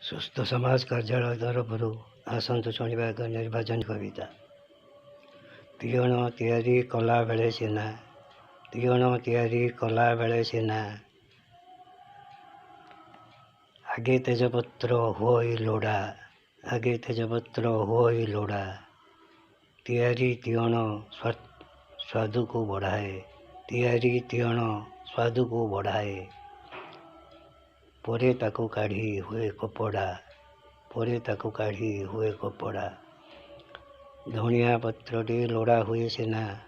ସୁସ୍ଥ ସମାଜ କାର୍ଯ୍ୟାଳୟ ତରଫରୁ ଆସନ୍ତୁ ଶୁଣିବା ଏକ ନିର୍ବାଚନ କବିତା। ତିଅଣ ତିଆରି କଲାବେଳେ ସିନା, ତିଅଣ ତିଆରି କଲାବେଳେ ସିନା, ଆଗେ ତେଜପତ୍ର ହୋଇ ଲୋଡ଼ା, ଆଗେ ତେଜପତ୍ର ହୋଇ ଲୋଡ଼ା। ତିଆରି ତିଅଣ ସ୍ୱାଦକୁ ବଢ଼ାଏ, ତିଆରି ତିଅଣ ସ୍ୱାଦକୁ ବଢ଼ାଏ। ପରେ ତାକୁ କାଢ଼ି ହୁଏ କପଡ଼ା, ପରେ ତାକୁ କାଢ଼ି ହୁଏ କପଡ଼ା। ଧଣିଆ ପତ୍ରଟି ଲୋଡ଼ା ହୁଏ ସିନା,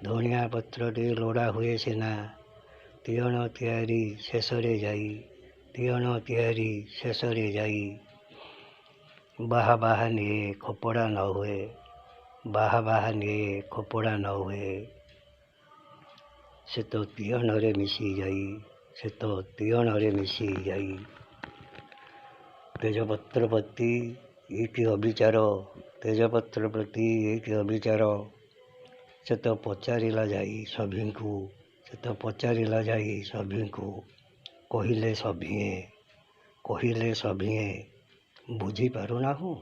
ଧଣିଆ ପତ୍ରଟି ଲୋଡ଼ା ହୁଏ ସିନା, ତିଅଣ ତିଆରି ଶେଷରେ ଯାଇ, ତିଅଣ ତିଆରି ଶେଷରେ ଯାଇ। ବାହା ବାହା ନିଏ କପଡ଼ା ନ ହୁଏ, ବାହା ବାହା ନିଏ କପଡ଼ା ନ ହୁଏ। ସେ ତ ତିଅଣରେ ମିଶି ଯାଇ, ସେ ତ ତିଅଣରେ ମିଶି ଯାଇ। ତେଜପତ୍ର ପ୍ରତି କି ଅବିଚାର, ତେଜପତ୍ର ପ୍ରତି କି ଅବିଚାର। ସେ ତ ପଚାରିଲା ଯାଇ ସଭିଙ୍କୁ, ସେ ତ ପଚାରିଲା ଯାଇ ସଭିଙ୍କୁ। କହିଲେ ସଭିଏଁ, କହିଲେ ସଭିଏଁ ବୁଝିପାରୁନାହୁଁ,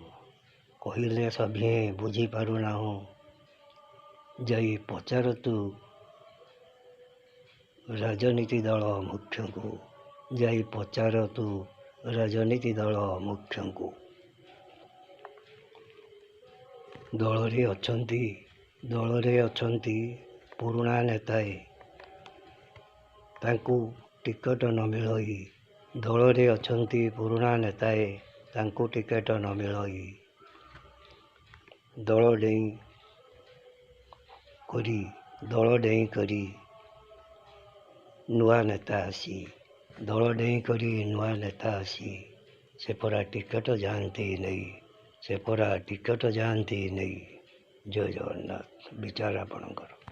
କହିଲେ ସଭିଏଁ ବୁଝିପାରୁନାହୁଁ। ଯାଇ ପଚାର ତୁ ରାଜନୀତି ଦଳ ମୁଖ୍ୟଙ୍କୁ, ଯାଇ ପଚାର ତୁ ରାଜନୀତି ଦଳ ମୁଖ୍ୟଙ୍କୁ। ଦଳରେ ଅଛନ୍ତି ପୁରୁଣା ନେତାଏ, ତାଙ୍କୁ ଟିକଟ ନ ମିଳଇ। ଦଳରେ ଅଛନ୍ତି ପୁରୁଣା ନେତାଏ, ତାଙ୍କୁ ଟିକଟ ନ ମିଳଇ। ଦଳ ଡେଇଁ କରି ନୂଆ ନେତା ଆସି, ଦଳ ଡେଇଁ କରି ନୂଆ ନେତା ଆସି। ସେ ପରା ଟିକଟ ଯାଆନ୍ତି ନେଇ, ସେ ପରା ଟିକଟ ଯାଆନ୍ତି ନେଇ। ଜୟ ଜଗନ୍ନାଥ। ବିଚାର ଆପଣଙ୍କର।